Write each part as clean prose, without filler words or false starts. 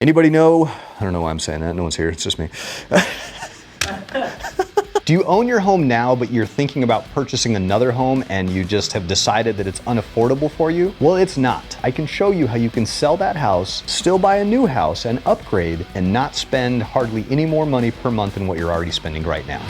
Anybody know? I don't know why I'm saying that. No one's here. It's just me. Do you own your home now, but you're thinking about purchasing another home and you just have decided that it's unaffordable for you? Well, it's not. I can show you how you can sell that house, still buy a new house and upgrade, and not spend hardly any more money per month than what you're already spending right now.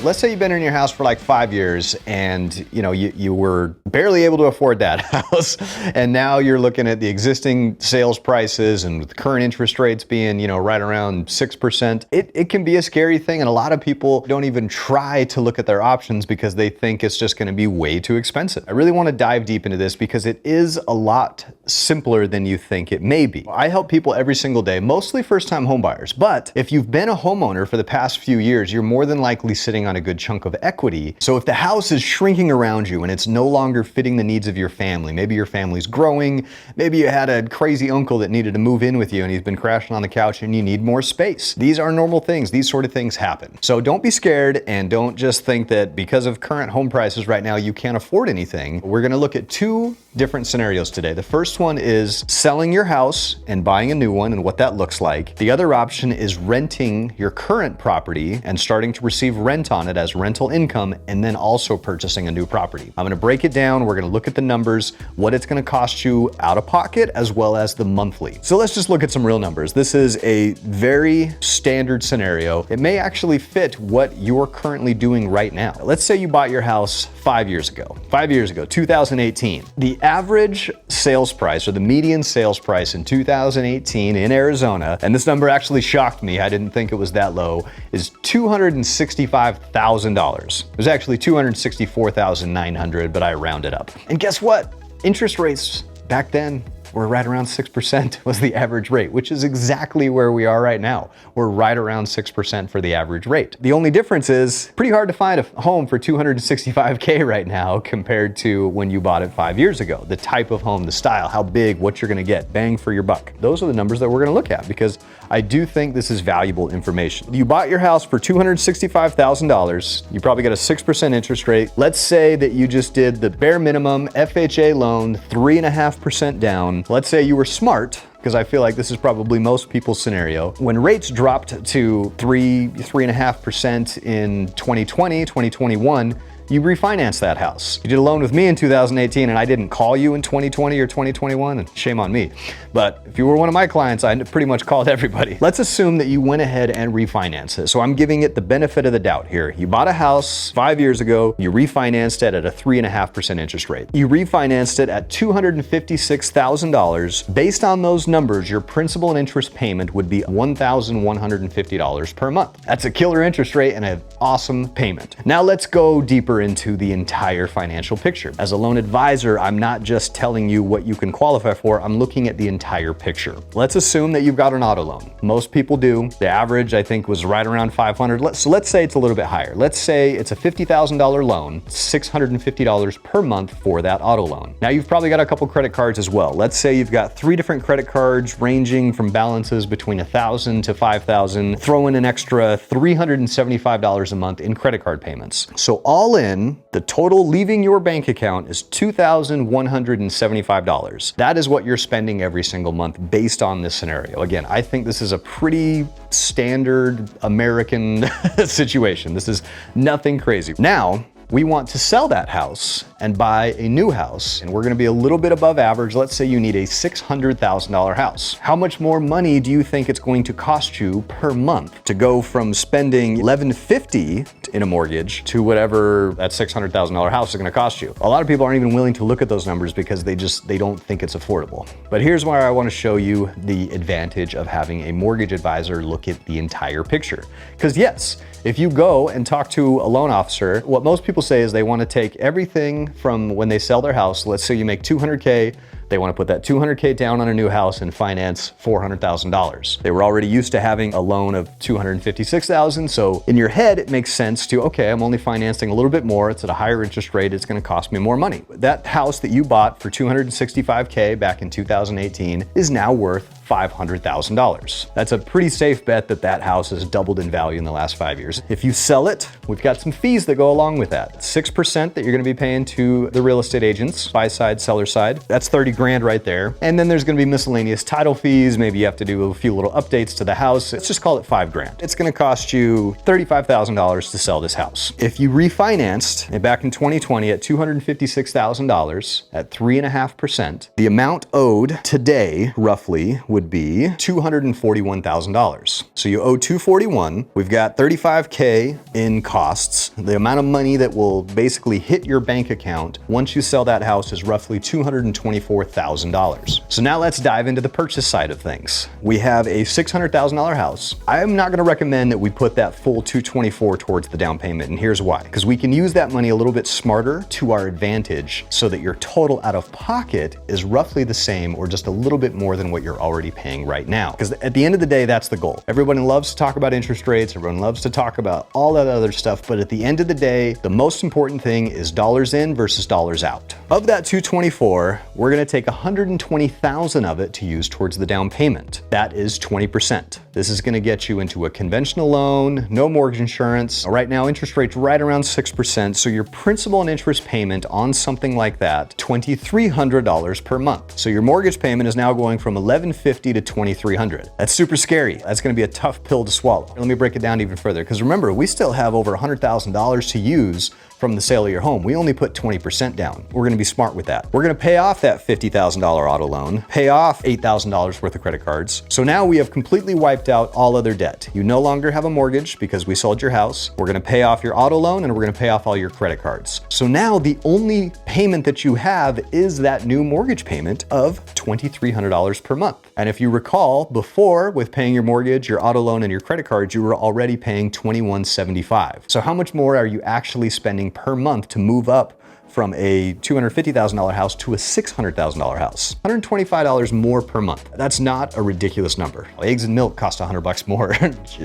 Let's say you've been in your house for like 5 years and you were barely able to afford that house, and now you're looking at the existing sales prices and with current interest rates being right around 6%. It can be a scary thing, and a lot of people don't even try to look at their options because they think it's just going to be way too expensive. I really want to dive deep into this because it is a lot simpler than you think it may be. I help people every single day, mostly first-time homebuyers, but if you've been a homeowner for the past few years, you're more than likely sitting on a good chunk of equity. So if the house is shrinking around you and it's no longer fitting the needs of your family, maybe your family's growing, maybe you had a crazy uncle that needed to move in with you and he's been crashing on the couch and you need more space. These are normal things. These sort of things happen. So don't be scared, and don't just think that because of current home prices right now you can't afford anything. We're going to look at two different scenarios today. The first one is selling your house and buying a new one and what that looks like. The other option is renting your current property and starting to receive rent on it as rental income, and then also purchasing a new property. I'm going to break it down. We're going to look at the numbers, what it's going to cost you out of pocket, as well as the monthly. So let's just look at some real numbers. This is a very standard scenario. It may actually fit what you're currently doing right now. Let's say you bought your house 5 years ago. 5 years ago, 2018. The average sales price, or the median sales price in 2018 in Arizona, and this number actually shocked me, I didn't think it was that low, is $265,000. It was actually $264,900, but I rounded up. And guess what? Interest rates back then were right around 6% was the average rate, which is exactly where we are right now. We're right around 6% for the average rate. The only difference is pretty hard to find a home for $265K right now compared to when you bought it 5 years ago. The type of home, the style, how big, what you're gonna get, bang for your buck. Those are the numbers that we're gonna look at because I do think this is valuable information. You bought your house for $265,000. You probably got a 6% interest rate. Let's say that you just did the bare minimum FHA loan, 3.5% down. Let's say you were smart, because I feel like this is probably most people's scenario. When rates dropped to 3.5% in 2020, 2021, you refinanced that house. You did a loan with me in 2018 and I didn't call you in 2020 or 2021, and shame on me. But if you were one of my clients, I pretty much called everybody. Let's assume that you went ahead and refinanced it. So I'm giving it the benefit of the doubt here. You bought a house 5 years ago, you refinanced it at a 3.5% interest rate. You refinanced it at $256,000. Based on those numbers, your principal and interest payment would be $1,150 per month. That's a killer interest rate and an awesome payment. Now let's go deeper into the entire financial picture. As a loan advisor, I'm not just telling you what you can qualify for, I'm looking at the entire picture. Let's assume that you've got an auto loan. Most people do. The average, I think, was right around $500. So let's say it's a little bit higher. Let's say it's a $50,000 loan, $650 per month for that auto loan. Now you've probably got a couple credit cards as well. Let's say you've got 3 different credit cards ranging from balances between $1,000 to $5,000. Throw in an extra $375 a month in credit card payments. So all in, the total leaving your bank account is $2,175. That is what you're spending every single month based on this scenario. Again, I think this is a pretty standard American situation. This is nothing crazy. Now, we want to sell that house and buy a new house, and we're gonna be a little bit above average. Let's say you need a $600,000 house. How much more money do you think it's going to cost you per month to go from spending $1,150 in a mortgage to whatever that $600,000 house is gonna cost you? A lot of people aren't even willing to look at those numbers because they don't think it's affordable. But here's where I wanna show you the advantage of having a mortgage advisor look at the entire picture. Because yes, if you go and talk to a loan officer, what most people say is they want to take everything from when they sell their house. Let's say you make $200K, they want to put that $200K down on a new house and finance $400,000. They were already used to having a loan of $256,000. So in your head, it makes sense to, okay, I'm only financing a little bit more. It's at a higher interest rate. It's going to cost me more money. That house that you bought for $265K back in 2018 is now worth $500,000. That's a pretty safe bet that that house has doubled in value in the last 5 years. If you sell it, we've got some fees that go along with that. 6% that you're gonna be paying to the real estate agents, buy side, seller side. That's 30 grand right there. And then there's gonna be miscellaneous title fees. Maybe you have to do a few little updates to the house. Let's just call it 5 grand. It's gonna cost you $35,000 to sell this house. If you refinanced back in 2020 at $256,000 at 3.5%, the amount owed today, roughly, would be $241,000. So you owe $241. We've got $35K in costs. The amount of money that will basically hit your bank account once you sell that house is roughly $224,000. So now let's dive into the purchase side of things. We have a $600,000 house. I'm not gonna recommend that we put that full $224 towards the down payment, and here's why. Because we can use that money a little bit smarter to our advantage so that your total out of pocket is roughly the same or just a little bit more than what you're already paying right now. Because at the end of the day, that's the goal. Everybody loves to talk about interest rates, everyone loves to talk about all that other stuff, but at the end of the day, the most important thing is dollars in versus dollars out. Of that $224, we're gonna take $120,000 of it to use towards the down payment. That is 20%. This is gonna get you into a conventional loan, no mortgage insurance. Right now, interest rate's right around 6%, so your principal and interest payment on something like that, $2,300 per month. So your mortgage payment is now going from $1,150 to $2,300. That's super scary. That's gonna be a tough pill to swallow. Let me break it down even further, because remember, we still have over $100,000 to use from the sale of your home. We only put 20% down. We're gonna be smart with that. We're gonna pay off that $50,000 auto loan, pay off $8,000 worth of credit cards. So now we have completely wiped out all other debt. You no longer have a mortgage because we sold your house. We're gonna pay off your auto loan and we're gonna pay off all your credit cards. So now the only payment that you have is that new mortgage payment of $2,300 per month. And if you recall, before, with paying your mortgage, your auto loan, and your credit cards, you were already paying $2,175. So how much more are you actually spending per month to move up from a $250,000 house to a $600,000 house? $125 more per month. That's not a ridiculous number. Eggs and milk cost $100 more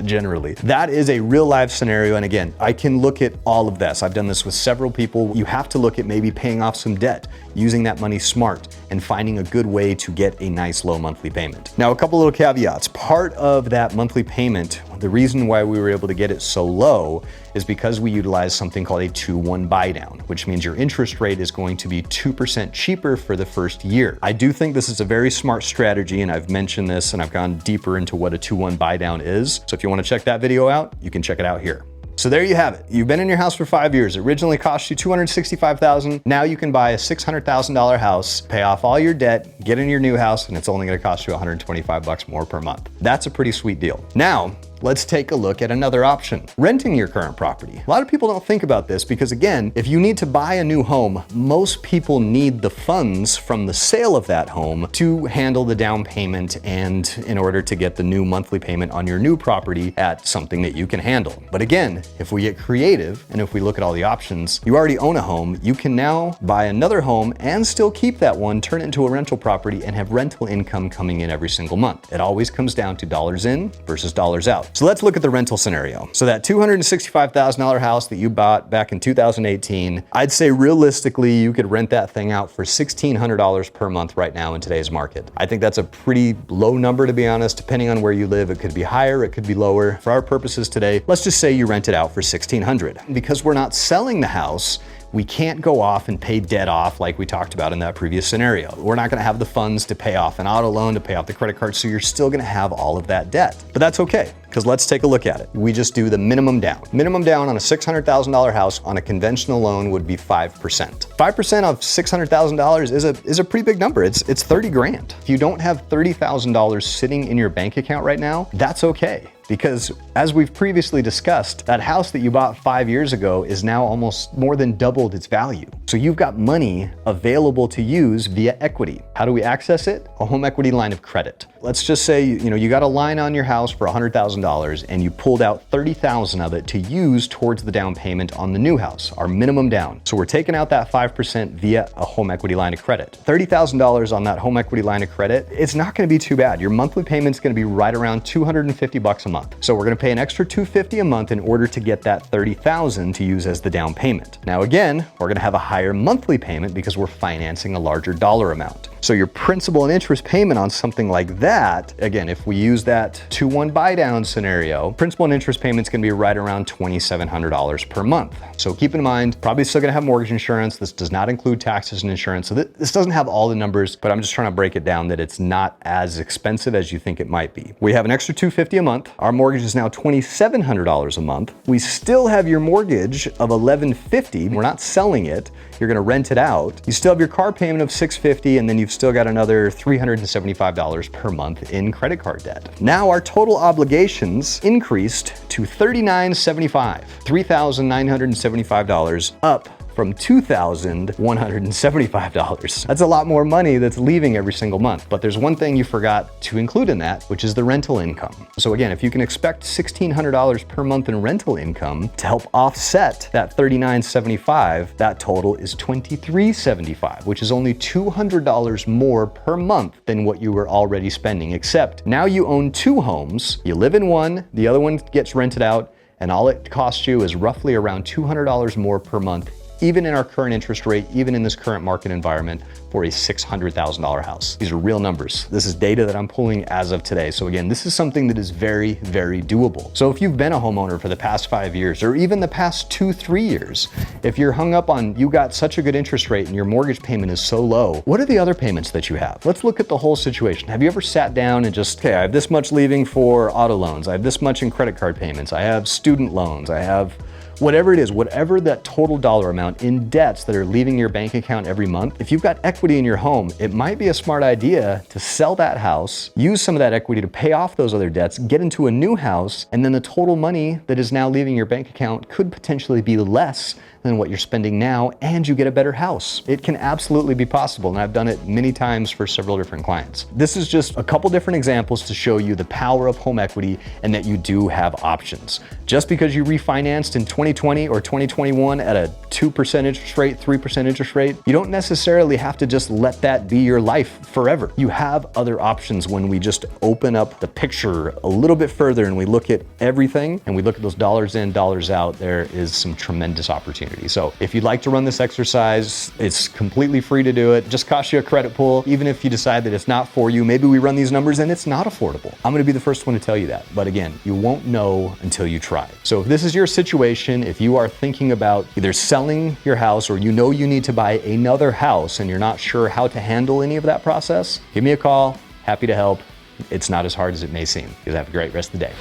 generally. That is a real life scenario. And again, I can look at all of this. I've done this with several people. You have to look at maybe paying off some debt, using that money smart, and finding a good way to get a nice low monthly payment. Now, a couple little caveats. Part of that monthly payment, the reason why we were able to get it so low is because we utilize something called a 2-1 buy down, which means your interest rate is going to be 2% cheaper for the first year. I do think this is a very smart strategy, and I've mentioned this and I've gone deeper into what a 2-1 buy down is. So if you want to check that video out, you can check it out here. So there you have it. You've been in your house for 5 years. It originally cost you $265,000. Now you can buy a $600,000 house, pay off all your debt, get in your new house, and it's only gonna cost you $125 more per month. That's a pretty sweet deal. Now, let's take a look at another option, renting your current property. A lot of people don't think about this because again, if you need to buy a new home, most people need the funds from the sale of that home to handle the down payment and in order to get the new monthly payment on your new property at something that you can handle. But again, if we get creative and if we look at all the options, you already own a home, you can now buy another home and still keep that one, turn it into a rental property and have rental income coming in every single month. It always comes down to dollars in versus dollars out. So let's look at the rental scenario. So that $265,000 house that you bought back in 2018, I'd say realistically, you could rent that thing out for $1,600 per month right now in today's market. I think that's a pretty low number, to be honest. Depending on where you live, it could be higher, it could be lower. For our purposes today, let's just say you rent it out for $1,600. Because we're not selling the house, we can't go off and pay debt off like we talked about in that previous scenario. We're not gonna have the funds to pay off an auto loan, to pay off the credit card, so you're still gonna have all of that debt. But that's okay, because let's take a look at it. We just do the minimum down. Minimum down on a $600,000 house on a conventional loan would be 5%. 5% of $600,000 is a pretty big number. It's 30 grand. If you don't have $30,000 sitting in your bank account right now, that's okay. Because as we've previously discussed, that house that you bought 5 years ago is now almost more than doubled its value. So you've got money available to use via equity. How do we access it? A home equity line of credit. Let's just say, you got a line on your house for $100,000 and you pulled out $30,000 of it to use towards the down payment on the new house, our minimum down. So we're taking out that 5% via a home equity line of credit. $30,000 on that home equity line of credit, it's not gonna be too bad. Your monthly payment's gonna be right around $250 a month. So we're gonna pay an extra $250 a month in order to get that $30,000 to use as the down payment. Now again, we're gonna have a higher monthly payment because we're financing a larger dollar amount. So your principal and interest payment on something like that, again, if we use that 2-1 buy down scenario, principal and interest payments can be right around $2,700 per month. So keep in mind, probably still gonna have mortgage insurance. This does not include taxes and insurance. So this doesn't have all the numbers, but I'm just trying to break it down that it's not as expensive as you think it might be. We have an extra $250 a month. Our mortgage is now $2,700 a month. We still have your mortgage of $1,150. We're not selling it. You're gonna rent it out. You still have your car payment of $650, and then you've still got another $375 per month in credit card debt. Now our total obligations increased to $3,975, $3,975 up from $2,175. That's a lot more money that's leaving every single month. But there's one thing you forgot to include in that, which is the rental income. So again, if you can expect $1,600 per month in rental income to help offset that $3,975, that total is $2,375, which is only $200 more per month than what you were already spending, except now you own 2 homes, you live in one, the other one gets rented out, and all it costs you is roughly around $200 more per month, even in our current interest rate, even in this current market environment, for a $600,000 house. These are real numbers. This is data that I'm pulling as of today. So again, this is something that is very, very doable. So if you've been a homeowner for the past 5 years, or even the past 2-3 years, if you're hung up on you got such a good interest rate and your mortgage payment is so low, what are the other payments that you have? Let's look at the whole situation. Have you ever sat down and just, okay, I have this much leaving for auto loans, I have this much in credit card payments, I have student loans, I have whatever it is, whatever that total dollar amount in debts that are leaving your bank account every month, if you've got equity in your home, it might be a smart idea to sell that house, use some of that equity to pay off those other debts, get into a new house, and then the total money that is now leaving your bank account could potentially be less than what you're spending now, and you get a better house. It can absolutely be possible, and I've done it many times for several different clients. This is just a couple different examples to show you the power of home equity and that you do have options. Just because you refinanced in 2020 or 2021 at a 2% interest rate, 3% interest rate, you don't necessarily have to just let that be your life forever. You have other options when we just open up the picture a little bit further and we look at everything and we look at those dollars in, dollars out, there is some tremendous opportunity. So if you'd like to run this exercise, it's completely free to do it. Just costs you a credit pull. Even if you decide that it's not for you, maybe we run these numbers and it's not affordable. I'm gonna be the first one to tell you that. But again, you won't know until you try. So if this is your situation, if you are thinking about either selling your house or you know you need to buy another house and you're not sure how to handle any of that process, give me a call. Happy to help. It's not as hard as it may seem. You have a great rest of the day.